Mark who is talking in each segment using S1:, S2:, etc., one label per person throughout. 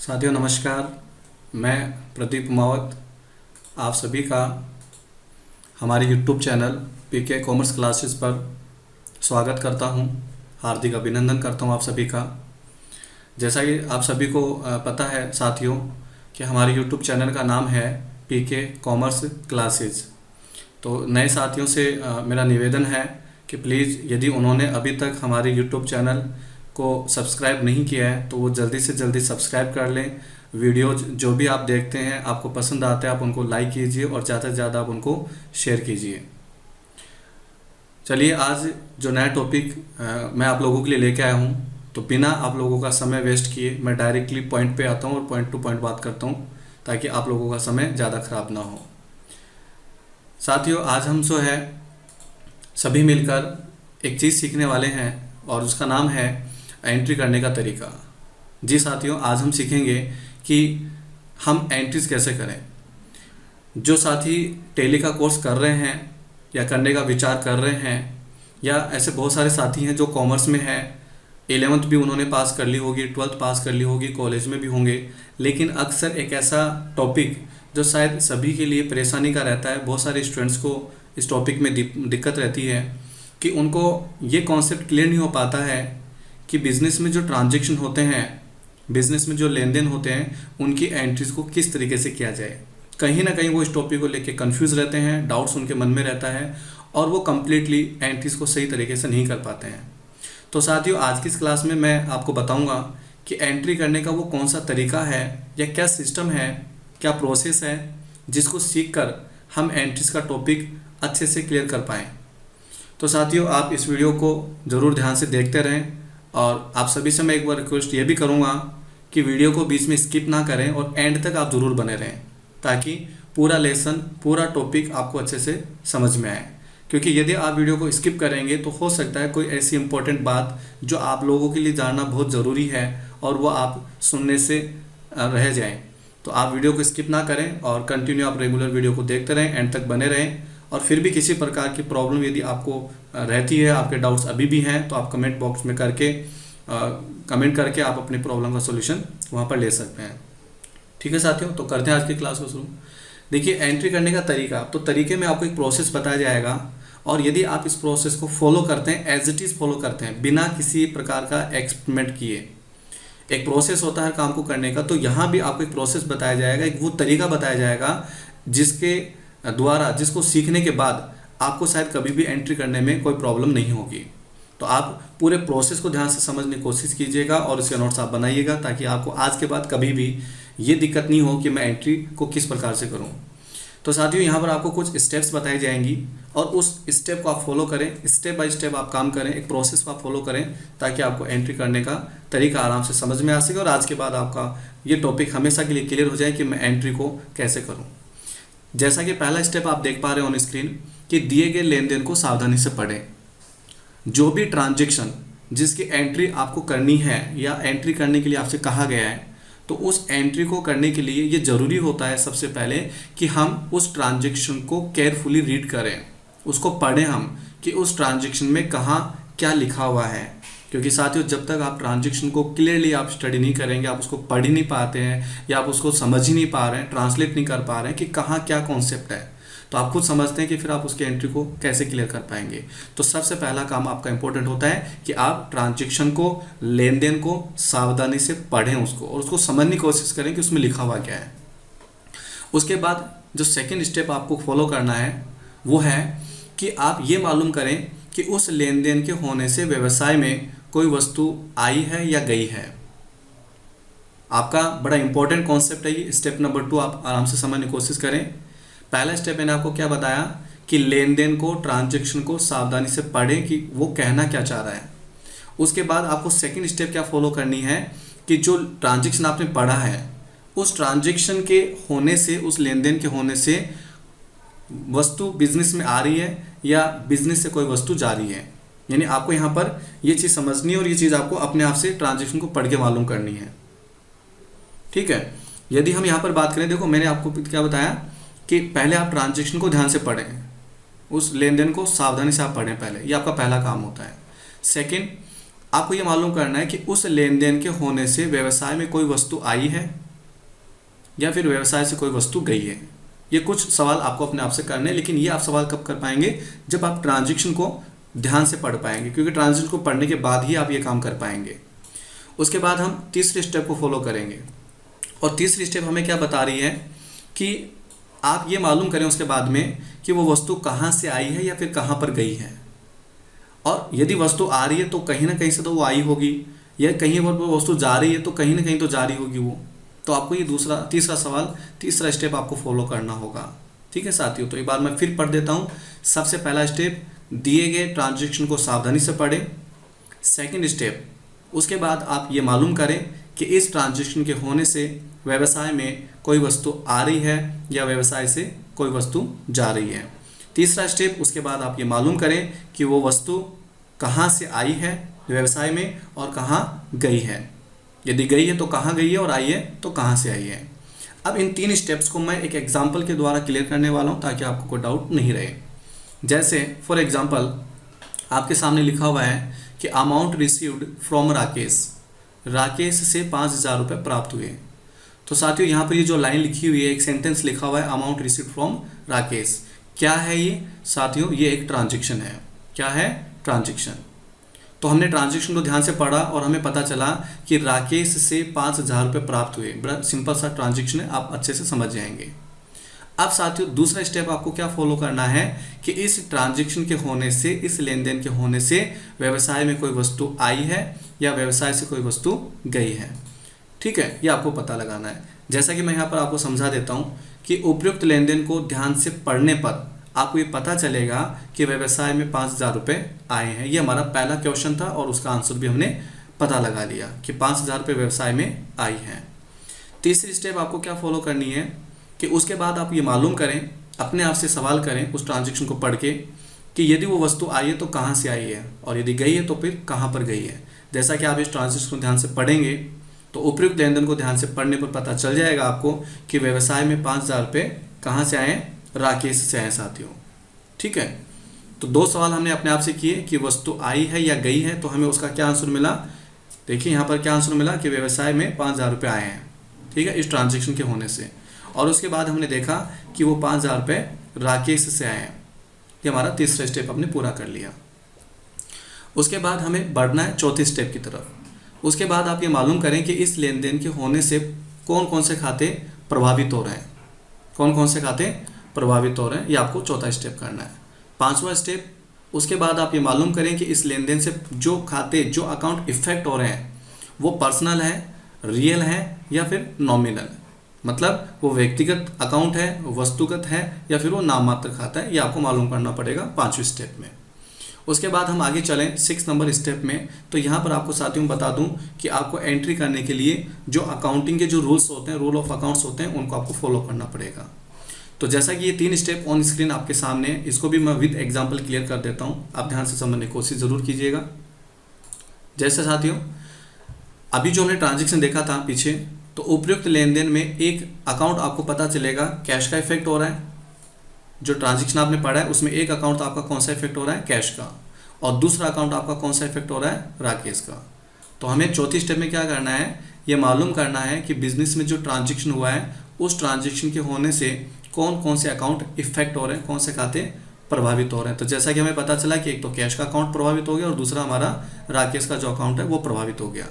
S1: साथियों नमस्कार। मैं प्रदीप कुमावत आप सभी का हमारे YouTube channel PK commerce classes पर स्वागत करता हूं। हार्दिक अभिनंदन करता हूं आप सभी का। जैसा कि आप सभी को पता है साथियों कि हमारे YouTube चैनल का नाम है पीके कॉमर्स क्लासेस। तो नए साथियों से मेरा निवेदन है कि प्लीज़ यदि उन्होंने अभी तक हमारे YouTube चैनल को सब्सक्राइब नहीं किया है तो वो जल्दी से जल्दी सब्सक्राइब कर लें। वीडियो जो भी आप देखते हैं आपको पसंद आते हैं आप उनको लाइक कीजिए और ज़्यादा से ज़्यादा आप उनको शेयर कीजिए। चलिए आज जो नया टॉपिक मैं आप लोगों के लिए लेके आया हूँ, तो बिना आप लोगों का समय वेस्ट किए मैं डायरेक्टली पॉइंट पे आता हूँ और पॉइंट टू पॉइंट बात करता हूँ ताकि आप लोगों का समय ज़्यादा ख़राब ना हो। साथियों आज हम जो है सभी मिलकर एक चीज़ सीखने वाले हैं और उसका नाम है एंट्री करने का तरीका। जी साथियों, आज हम सीखेंगे कि हम एंट्रीज कैसे करें। जो साथी टैली का कोर्स कर रहे हैं या करने का विचार कर रहे हैं, या ऐसे बहुत सारे साथी हैं जो कॉमर्स में हैं, 11th भी उन्होंने पास कर ली होगी, 12th पास कर ली होगी, कॉलेज में भी होंगे, लेकिन अक्सर एक ऐसा टॉपिक जो शायद सभी के लिए परेशानी का रहता है, बहुत सारे स्टूडेंट्स को इस टॉपिक में दिक्कत रहती है कि उनको ये कॉन्सेप्ट क्लियर नहीं हो पाता है कि बिज़नेस में जो ट्रांजैक्शन होते हैं, बिज़नेस में जो लेन देन होते हैं, उनकी एंट्रीज को किस तरीके से किया जाए। कहीं ना कहीं वो इस टॉपिक को लेके कंफ्यूज रहते हैं, डाउट्स उनके मन में रहता है और वो कम्प्लीटली एंट्रीज को सही तरीके से नहीं कर पाते हैं। तो साथियों आज की इस क्लास में मैं आपको बताऊंगा कि एंट्री करने का वो कौन सा तरीका है या क्या सिस्टम है, क्या प्रोसेस है जिसको सीख कर हम एंट्रीज का टॉपिक अच्छे से क्लियर कर पाएँ। तो साथियों आप इस वीडियो को ज़रूर ध्यान से देखते रहें और आप सभी से मैं एक बार रिक्वेस्ट ये भी करूँगा कि वीडियो को बीच में स्किप ना करें और एंड तक आप ज़रूर बने रहें ताकि पूरा लेसन, पूरा टॉपिक आपको अच्छे से समझ में आए। क्योंकि यदि आप वीडियो को स्किप करेंगे तो हो सकता है कोई ऐसी इंपॉर्टेंट बात जो आप लोगों के लिए जानना बहुत ज़रूरी है और वो आप सुनने से रह जाएँ। तो आप वीडियो को स्किप ना करें और कंटिन्यू आप रेगुलर वीडियो को देखते रहें, एंड तक बने रहें। और फिर भी किसी प्रकार की प्रॉब्लम यदि आपको रहती है, आपके डाउट्स अभी भी हैं, तो आप कमेंट बॉक्स में कमेंट करके आप अपनी प्रॉब्लम का सॉल्यूशन वहाँ पर ले सकते हैं। ठीक है साथियों, तो करते हैं आज की क्लास को शुरू। देखिए एंट्री करने का तरीका, तो तरीके में आपको एक प्रोसेस बताया जाएगा और यदि आप इस प्रोसेस को फॉलो करते हैं, एज इट इज़ फॉलो करते हैं बिना किसी प्रकार का एक्सपेरिमेंट किए, एक प्रोसेस होता है काम को करने का, तो यहाँ भी आपको एक प्रोसेस बताया जाएगा, एक वो तरीका बताया जाएगा जिसके द्वारा, जिसको सीखने के बाद आपको शायद कभी भी एंट्री करने में कोई प्रॉब्लम नहीं होगी। तो आप पूरे प्रोसेस को ध्यान से समझने की कोशिश कीजिएगा और इसके नोट्स आप बनाइएगा ताकि आपको आज के बाद कभी भी ये दिक्कत नहीं हो कि मैं एंट्री को किस प्रकार से करूं। तो साथियों यहाँ पर आपको कुछ स्टेप्स बताई जाएंगी और उस स्टेप को आप फॉलो करें, स्टेप बाय स्टेप आप काम करें, एक प्रोसेस को आप फॉलो करें ताकि आपको एंट्री करने का तरीका आराम से समझ में आ सके और आज के बाद आपका ये टॉपिक हमेशा के लिए क्लियर हो जाए कि मैं एंट्री को कैसे करूँ। जैसा कि पहला स्टेप आप देख पा रहे हो ऑन स्क्रीन कि दिए गए लेन देन को सावधानी से पढ़ें। जो भी ट्रांजैक्शन जिसकी एंट्री आपको करनी है या एंट्री करने के लिए आपसे कहा गया है, तो उस एंट्री को करने के लिए ये ज़रूरी होता है सबसे पहले कि हम उस ट्रांजैक्शन को केयरफुली रीड करें, उसको पढ़ें हम कि उस ट्रांजैक्शन में कहाँ क्या लिखा हुआ है। क्योंकि साथियों जब तक आप ट्रांजैक्शन को क्लियरली आप स्टडी नहीं करेंगे, आप उसको पढ़ ही नहीं पाते हैं या आप उसको समझ ही नहीं पा रहे हैं, ट्रांसलेट नहीं कर पा रहे हैं कि कहाँ क्या कॉन्सेप्ट है, तो आप खुद समझते हैं कि फिर आप उसकी एंट्री को कैसे क्लियर कर पाएंगे। तो सबसे पहला काम आपका इंपॉर्टेंट होता है कि आप ट्रांजैक्शन को, लेन देन को सावधानी से पढ़ें उसको और उसको समझने की कोशिश करें कि उसमें लिखा हुआ क्या है। उसके बाद जो सेकेंड स्टेप आपको फॉलो करना है वो है कि आप ये मालूम करें कि उस लेन देन के होने से व्यवसाय में कोई वस्तु आई है या गई है। आपका बड़ा इंपॉर्टेंट कॉन्सेप्ट है ये। स्टेप नंबर 2 आप आराम से समझने की कोशिश करें। पहला स्टेप मैंने आपको क्या बताया कि लेन देन को, ट्रांजैक्शन को सावधानी से पढ़ें कि वो कहना क्या चाह रहा है। उसके बाद आपको सेकंड स्टेप क्या फॉलो करनी है कि जो ट्रांजैक्शन आपने पढ़ा है, उस ट्रांजैक्शन के होने से, उस लेन देन के होने से वस्तु बिजनेस में आ रही है या बिजनेस से कोई वस्तु जा रही है। यानी आपको यहाँ पर ये चीज़ समझनी है और ये चीज़ आपको अपने आप से ट्रांजैक्शन को पढ़ के मालूम करनी है। ठीक है, यदि हम यहाँ पर बात करें, देखो मैंने आपको क्या बताया कि पहले आप ट्रांजैक्शन को ध्यान से पढ़ें, उस लेन देन को सावधानी से आप पढ़ें पहले, ये आपका पहला काम होता है। सेकंड, आपको ये मालूम करना है कि उस लेन देन के होने से व्यवसाय में कोई वस्तु आई है या फिर व्यवसाय से कोई वस्तु गई है। ये कुछ सवाल आपको अपने आप से करने हैं, लेकिन ये आप सवाल कब कर पाएंगे, जब आप ट्रांजैक्शन को ध्यान से पढ़ पाएंगे, क्योंकि ट्रांजैक्शन को पढ़ने के बाद ही आप ये काम कर पाएंगे। उसके बाद हम तीसरे स्टेप को फॉलो करेंगे, और तीसरी स्टेप हमें क्या बता रही है कि आप ये मालूम करें उसके बाद में कि वो वस्तु कहाँ से आई है या फिर कहाँ पर गई है। और यदि वस्तु आ रही है तो कहीं ना कहीं से तो वो आई होगी, या कहीं वो वस्तु जा रही है तो कहीं ना कहीं तो जा रही होगी वो। तो आपको ये तीसरा सवाल, तीसरा स्टेप आपको फॉलो करना होगा। ठीक है साथियों, तो एक बार मैं फिर पढ़ देता हूँ। सबसे पहला स्टेप, दिए गए ट्रांजैक्शन को सावधानी से पढ़ें। सेकंड स्टेप, उसके बाद आप ये मालूम करें कि इस ट्रांजैक्शन के होने से व्यवसाय में कोई वस्तु आ रही है या व्यवसाय से कोई वस्तु जा रही है। तीसरा स्टेप, उसके बाद आप ये मालूम करें कि वो वस्तु कहाँ से आई है व्यवसाय में और कहाँ गई है। यदि गई है तो कहाँ गई है, और आई है तो कहाँ से आई है। अब इन 3 स्टेप्स को मैं एक एग्जाम्पल के द्वारा क्लियर करने वाला हूँ, ताकि आपको कोई डाउट नहीं रहे। जैसे फॉर एग्जाम्पल आपके सामने लिखा हुआ है कि amount received from Rakesh, Rakesh से 5,000 रुपये प्राप्त हुए। तो साथियों यहाँ पर ये जो लाइन लिखी हुई है, एक सेंटेंस लिखा हुआ है अमाउंट रिसीव्ड फ्रॉम राकेश। क्या है ये साथियों? ये एक ट्रांजैक्शन है। क्या है? ट्रांजैक्शन। तो हमने ट्रांजैक्शन को ध्यान से पढ़ा और हमें पता चला कि राकेश से 5,000 रुपये प्राप्त हुए। बड़ा सिंपल सा ट्रांजैक्शन है, आप अच्छे से समझ जाएंगे। अब साथियों दूसरा स्टेप आपको क्या फॉलो करना है कि इस ट्रांजैक्शन के होने से, इस लेन देन के होने से व्यवसाय में कोई वस्तु आई है या व्यवसाय से कोई वस्तु गई है। ठीक है, ये आपको पता लगाना है। जैसा कि मैं यहाँ पर आपको समझा देता हूँ कि उपयुक्त लेन देन को ध्यान से पढ़ने पर आपको ये पता चलेगा कि व्यवसाय में 5,000 रुपये आए हैं। ये हमारा पहला क्वेश्चन था और उसका आंसर भी हमने पता लगा लिया कि 5,000 रुपये व्यवसाय में आई हैं। तीसरी स्टेप आपको क्या फॉलो करनी है कि उसके बाद आप ये मालूम करें, अपने आप से सवाल करें उस ट्रांजैक्शन को पढ़ के कि यदि वो वस्तु आई है तो कहाँ से आई है, और यदि गई है तो फिर कहाँ पर गई है। जैसा कि आप इस ट्रांजैक्शन को ध्यान से पढ़ेंगे तो उपयुक्त लेन देन को ध्यान से पढ़ने पर पता चल जाएगा आपको कि व्यवसाय में 5,000 रुपये कहाँ से आए? राकेश से आए साथियों। ठीक है, तो 2 सवाल हमने अपने आप से किए कि वस्तु आई है या गई है, तो हमें उसका क्या आंसर मिला। देखिए यहाँ पर क्या आंसर मिला कि व्यवसाय में 5,000 रुपये आए हैं। ठीक है, इस ट्रांजैक्शन के होने से। और उसके बाद हमने देखा कि वो 5,000 रुपये राकेश से आए हैं। ये हमारा तीसरा स्टेप हमने पूरा कर लिया। उसके बाद हमें बढ़ना है चौथे स्टेप की तरफ। उसके बाद आप ये मालूम करें कि इस लेन देन के होने से कौन कौन से खाते प्रभावित हो रहे हैं, कौन कौन से खाते प्रभावित हो रहे हैं। ये आपको चौथा स्टेप करना है। 5वां स्टेप, उसके बाद आप ये मालूम करें कि इस लेन देन से जो खाते, जो अकाउंट इफेक्ट हो रहे हैं वो पर्सनल है, रियल है या फिर नॉमिनल, मतलब वो व्यक्तिगत अकाउंट है, वस्तुगत है या फिर वो नाम मात्र खाता है। ये आपको मालूम करना पड़ेगा 5वें स्टेप में। उसके बाद हम आगे चलें 6 नंबर स्टेप में। तो यहाँ पर आपको साथियों बता दूं कि आपको एंट्री करने के लिए जो अकाउंटिंग के जो रूल्स होते हैं, रूल ऑफ अकाउंट्स होते हैं, उनको आपको फॉलो करना पड़ेगा। तो जैसा कि ये 3 स्टेप ऑन स्क्रीन आपके सामने, इसको भी मैं विद एग्जाम्पल क्लियर कर देता हूँ, आप ध्यान से समझने की कोशिश ज़रूर कीजिएगा। जैसे साथियों अभी जो हमने ट्रांजेक्शन देखा था पीछे, तो उपयुक्त लेन देन में एक अकाउंट आपको पता चलेगा कैश का इफेक्ट हो रहा है। जो ट्रांजैक्शन आपने पढ़ा है उसमें एक अकाउंट आपका कौन सा इफेक्ट हो रहा है? कैश का। और दूसरा अकाउंट आपका कौन सा इफेक्ट हो रहा है? राकेश का। तो हमें चौथी स्टेप में क्या करना है, ये मालूम करना है कि बिजनेस में जो ट्रांजैक्शन हुआ है उस ट्रांजैक्शन के होने से कौन कौन से अकाउंट इफेक्ट हो रहे हैं, कौन से खाते प्रभावित हो रहे हैं। तो जैसा कि हमें पता चला कि एक तो कैश का अकाउंट प्रभावित हो गया और दूसरा हमारा राकेश का जो अकाउंट है वो प्रभावित हो गया।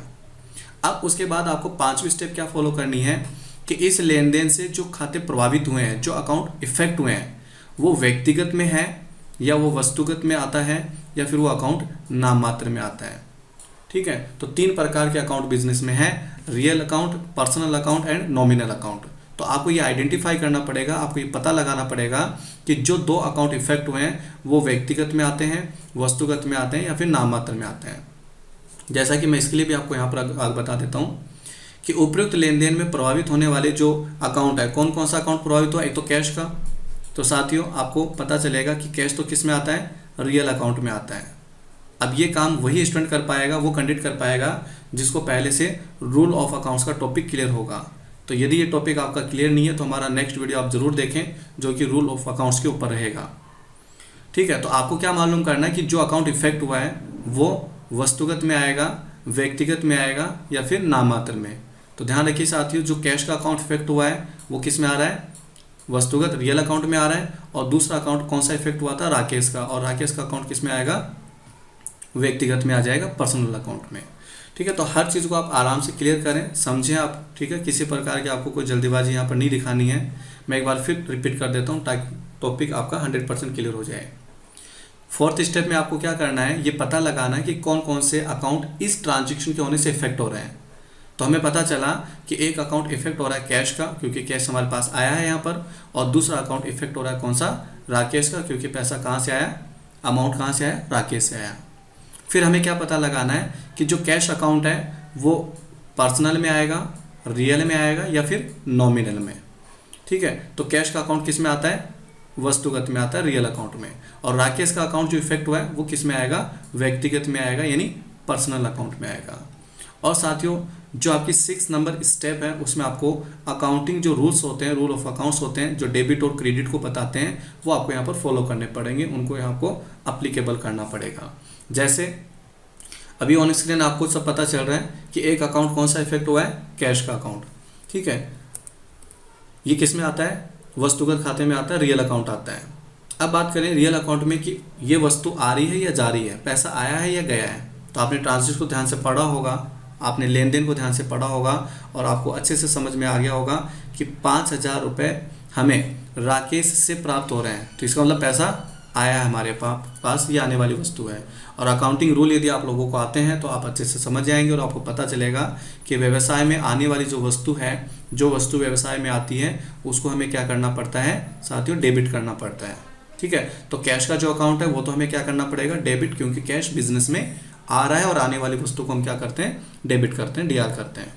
S1: अब उसके बाद आपको 5वीं स्टेप क्या फॉलो करनी है कि इस लेन देन से जो खाते प्रभावित हुए हैं, जो अकाउंट इफेक्ट हुए हैं, वो व्यक्तिगत में है या वो वस्तुगत में आता है या फिर वो अकाउंट नाम मात्र में आता है। ठीक है, तो 3 प्रकार के अकाउंट बिजनेस में है, real account, personal account and nominal account. तो आपको ये आइडेंटिफाई करना पड़ेगा, आपको ये पता लगाना पड़ेगा कि जो 2 अकाउंट इफेक्ट हुए हैं वो व्यक्तिगत में आते हैं, वस्तुगत में आते हैं या फिर नाम मात्र में आते हैं। जैसा कि मैं इसके लिए भी आपको यहाँ पर बता देता हूँ कि उपयुक्त लेन देन में प्रभावित होने वाले जो अकाउंट है, कौन कौन सा अकाउंट प्रभावित हुआ। एक तो कैश का, तो साथियों आपको पता चलेगा कि कैश तो किस में आता है? रियल अकाउंट में आता है। अब ये काम वही स्टूडेंट कर पाएगा, वो कंडक्ट कर पाएगा जिसको पहले से रूल ऑफ अकाउंट्स का टॉपिक क्लियर होगा। तो यदि ये टॉपिक आपका क्लियर नहीं है तो हमारा नेक्स्ट वीडियो आप ज़रूर देखें जो कि रूल ऑफ अकाउंट्स के ऊपर रहेगा। ठीक है, तो आपको क्या मालूम करना है कि जो अकाउंट इफेक्ट हुआ है वो वस्तुगत में आएगा, व्यक्तिगत में आएगा या फिर नामात्र में। तो ध्यान रखिए साथियों, जो कैश का अकाउंट इफेक्ट हुआ है वो किस में आ रहा है, वस्तुगत रियल अकाउंट में आ रहा है। और दूसरा अकाउंट कौन सा इफेक्ट हुआ था, राकेश का, और राकेश का अकाउंट किस में आएगा, व्यक्तिगत में आ जाएगा, पर्सनल अकाउंट में। ठीक है, तो हर चीज़ को आप आराम से क्लियर करें, समझें आप। ठीक है, किसी प्रकार की आपको कोई जल्दीबाजी यहाँ पर नहीं दिखानी है। मैं एक बार फिर रिपीट कर देता हूँ ताकि टॉपिक आपका 100% क्लियर हो जाए। फोर्थ स्टेप में आपको क्या करना है, ये पता लगाना है कि कौन कौन से अकाउंट इस ट्रांजेक्शन के होने से इफेक्ट हो रहे हैं। तो हमें पता चला कि एक अकाउंट इफेक्ट हो रहा है कैश का, क्योंकि कैश हमारे पास आया है यहाँ पर, और दूसरा अकाउंट इफेक्ट हो रहा है कौन सा, राकेश का, क्योंकि पैसा कहाँ से आया, अमाउंट कहाँ से आया, राकेश से आया। फिर हमें क्या पता लगाना है कि जो कैश अकाउंट है वो पर्सनल में आएगा, रियल में आएगा या फिर नॉमिनल में। ठीक है, तो कैश का अकाउंट किस में आता है, वस्तुगत में आता है, रियल अकाउंट में। और राकेश का अकाउंट जो इफेक्ट हुआ है वो किस में आएगा, व्यक्तिगत में आएगा, यानी पर्सनल अकाउंट में आएगा। और साथियों, जो आपकी 6 नंबर स्टेप है उसमें आपको अकाउंटिंग जो रूल्स होते हैं, रूल ऑफ अकाउंट्स होते हैं, जो डेबिट और क्रेडिट को बताते हैं, वो आपको यहाँ पर फॉलो करने पड़ेंगे, उनको यहाँ को अप्लीकेबल करना पड़ेगा। जैसे अभी ऑन स्क्रीन आपको सब पता चल रहा है कि एक अकाउंट कौन सा इफेक्ट हुआ है, कैश का अकाउंट। ठीक है, ये किस में आता है, वस्तुगत खाते में आता है, रियल अकाउंट आता है। अब बात करें रियल अकाउंट में कि ये वस्तु आ रही है या जा रही है, पैसा आया है या गया है। तो आपने ट्रांजेक्शन को ध्यान से पढ़ा होगा, आपने लेन देन को ध्यान से पढ़ा होगा, और आपको अच्छे से समझ में आ गया होगा कि 5,000 रुपये हमें राकेश से प्राप्त हो रहे हैं। तो इसका मतलब पैसा आया है हमारे पास, ये आने वाली वस्तु है। और अकाउंटिंग रूल यदि आप लोगों को आते हैं तो आप अच्छे से समझ जाएंगे और आपको पता चलेगा कि व्यवसाय में आने वाली जो वस्तु है, जो वस्तु व्यवसाय में आती है, उसको हमें क्या करना पड़ता है साथियों, डेबिट करना पड़ता है। ठीक है, तो कैश का जो अकाउंट है वो तो हमें क्या करना पड़ेगा, डेबिट, क्योंकि कैश बिजनेस में आ रहा है और आने वाली वस्तु को हम क्या करते हैं, डेबिट करते हैं, डीआर करते हैं।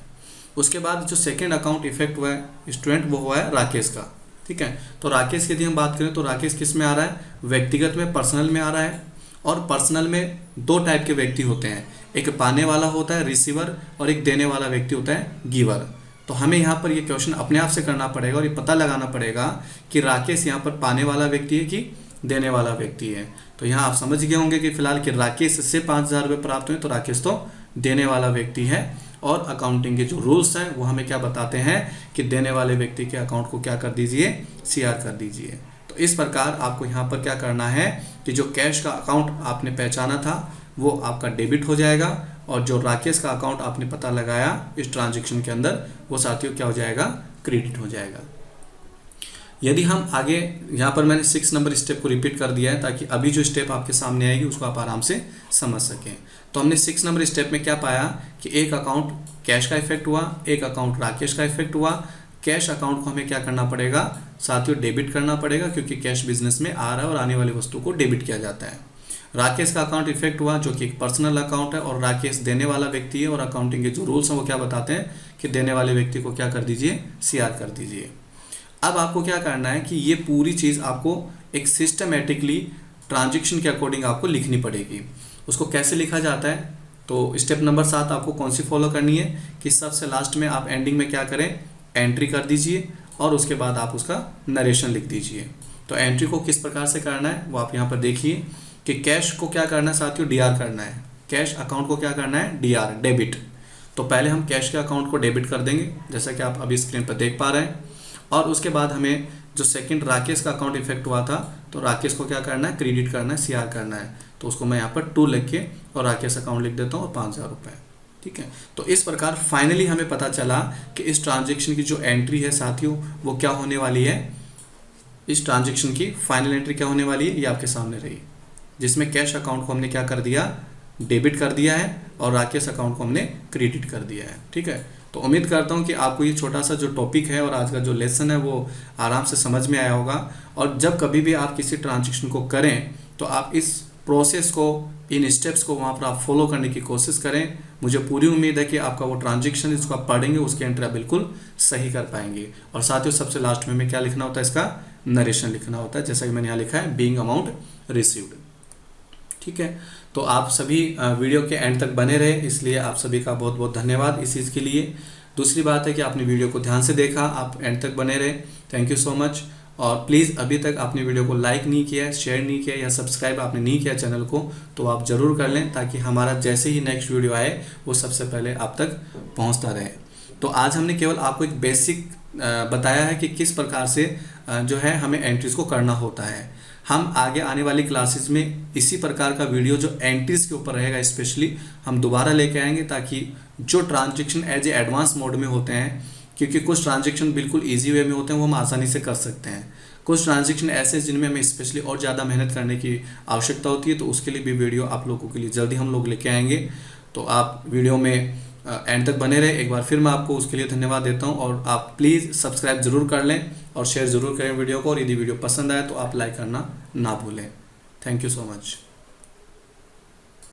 S1: उसके बाद जो सेकेंड अकाउंट इफेक्ट हुआ है स्टूडेंट, वो हुआ है राकेश का। ठीक है, तो राकेश की यदि हम बात करें तो राकेश किस में आ रहा है, व्यक्तिगत में, पर्सनल में आ रहा है। और पर्सनल में 2 टाइप के व्यक्ति होते हैं, एक पाने वाला होता है रिसीवर, और एक देने वाला व्यक्ति होता है गिवर। तो हमें यहाँ पर ये क्वेश्चन अपने आप से करना पड़ेगा और ये पता लगाना पड़ेगा कि राकेश यहाँ पर पाने वाला व्यक्ति है कि देने वाला व्यक्ति है। तो यहाँ आप समझ गए होंगे कि फिलहाल कि राकेश से 5,000 रुपये प्राप्त हुए, तो राकेश तो देने वाला व्यक्ति है। और अकाउंटिंग के जो रूल्स हैं वो हमें क्या बताते हैं कि देने वाले व्यक्ति के अकाउंट को क्या कर दीजिए, सीआर कर दीजिए। तो इस प्रकार आपको यहाँ पर क्या करना है कि जो कैश का अकाउंट आपने पहचाना था वो आपका डेबिट हो जाएगा, और जो राकेश का अकाउंट आपने पता लगाया इस ट्रांजेक्शन के अंदर, वो साथियों क्या हो जाएगा, क्रेडिट हो जाएगा। यदि हम आगे, यहाँ पर मैंने 6 नंबर स्टेप को रिपीट कर दिया है ताकि अभी जो स्टेप आपके सामने आएगी उसको आप आराम से समझ सकें। तो हमने 6 नंबर स्टेप में क्या पाया कि एक अकाउंट कैश का इफेक्ट हुआ, एक अकाउंट राकेश का इफेक्ट हुआ। कैश अकाउंट को हमें क्या करना पड़ेगा साथियों, डेबिट करना पड़ेगा, क्योंकि कैश बिजनेस में आ रहा है और आने वाली वस्तु को डेबिट किया जाता है। राकेश का अकाउंट इफेक्ट हुआ जो कि एक पर्सनल अकाउंट है, और राकेश देने वाला व्यक्ति है, और अकाउंटिंग के जो रूल्स हैं वो क्या बताते हैं कि देने वाले व्यक्ति को क्या कर दीजिए, सीआर कर दीजिए। अब आपको क्या करना है कि ये पूरी चीज़ आपको एक सिस्टमेटिकली ट्रांजेक्शन के अकॉर्डिंग आपको लिखनी पड़ेगी। उसको कैसे लिखा जाता है, तो स्टेप नंबर 7 आपको कौन सी फॉलो करनी है कि सबसे लास्ट में आप एंडिंग में क्या करें, एंट्री कर दीजिए, और उसके बाद आप उसका नरेशन लिख दीजिए। तो एंट्री को किस प्रकार से करना है वो आप यहाँ पर देखिए कि कैश को क्या करना है साथियों, डीआर करना है। कैश अकाउंट को क्या करना है, डीआर, डेबिट। तो पहले हम कैश के अकाउंट को डेबिट कर देंगे जैसा कि आप अभी स्क्रीन पर देख पा रहे हैं, और उसके बाद हमें जो सेकंड राकेश का अकाउंट इफेक्ट हुआ था, तो राकेश को क्या करना है, क्रेडिट करना है, सीआर करना है। तो उसको मैं यहाँ पर 2 लिख के और राकेश अकाउंट लिख देता हूँ और 5,000 रुपये। ठीक है, तो इस प्रकार फाइनली हमें पता चला कि इस ट्रांजेक्शन की जो एंट्री है साथियों वो क्या होने वाली है, इस ट्रांजेक्शन की फाइनल एंट्री क्या होने वाली है, ये आपके सामने रही, जिसमें कैश अकाउंट को हमने क्या कर दिया, डेबिट कर दिया है, और राकेश अकाउंट को हमने क्रेडिट कर दिया है। ठीक है, तो उम्मीद करता हूँ कि आपको ये छोटा सा जो टॉपिक है और आज का जो लेसन है वो आराम से समझ में आया होगा। और जब कभी भी आप किसी ट्रांजेक्शन को करें तो आप इस प्रोसेस को, इन स्टेप्स को वहाँ पर आप फॉलो करने की कोशिश करें। मुझे पूरी उम्मीद है कि आपका वो ट्रांजेक्शन जिसको आप पढ़ेंगे उसके एंट्री आप बिल्कुल सही कर पाएंगे। और साथियों सबसे लास्ट में हमें क्या लिखना होता है, इसका नरेशन लिखना होता है, जैसा कि मैंने यहाँ लिखा है, बीइंग अमाउंट रिसीव्ड। ठीक है, तो आप सभी वीडियो के एंड तक बने रहे, इसलिए आप सभी का बहुत बहुत धन्यवाद इस चीज़ के लिए। दूसरी बात है कि आपने वीडियो को ध्यान से देखा, आप एंड तक बने रहे, थैंक यू सो मच। और प्लीज़ अभी तक आपने वीडियो को लाइक नहीं किया है, शेयर नहीं किया या सब्सक्राइब आपने नहीं किया चैनल को, तो आप ज़रूर कर लें ताकि हमारा जैसे ही नेक्स्ट वीडियो आए वो सबसे पहले आप तक पहुंचता रहे। तो आज हमने केवल आपको एक बेसिक बताया है कि किस प्रकार से जो है हमें एंट्रीज को करना होता है। हम आगे आने वाली क्लासेस में इसी प्रकार का वीडियो जो एंट्रीज के ऊपर रहेगा स्पेशली हम दोबारा लेके आएंगे, ताकि जो transaction as a advance mode में होते हैं, क्योंकि कुछ ट्रांजेक्शन बिल्कुल ईजी वे में होते हैं वो हम आसानी से कर सकते हैं, कुछ ट्रांजेक्शन ऐसे जिनमें हमें स्पेशली और ज़्यादा मेहनत करने की आवश्यकता होती है, तो उसके लिए भी वीडियो आप लोगों के लिए जल्दी हम लोग लेके आएंगे। तो आप वीडियो में एंड तक बने रहे। एक बार फिर मैं आपको उसके लिए धन्यवाद देता हूं और आप प्लीज़ सब्सक्राइब ज़रूर कर लें और शेयर ज़रूर करें वीडियो को, और यदि वीडियो पसंद आए तो आप लाइक करना ना भूलें। Thank you so much.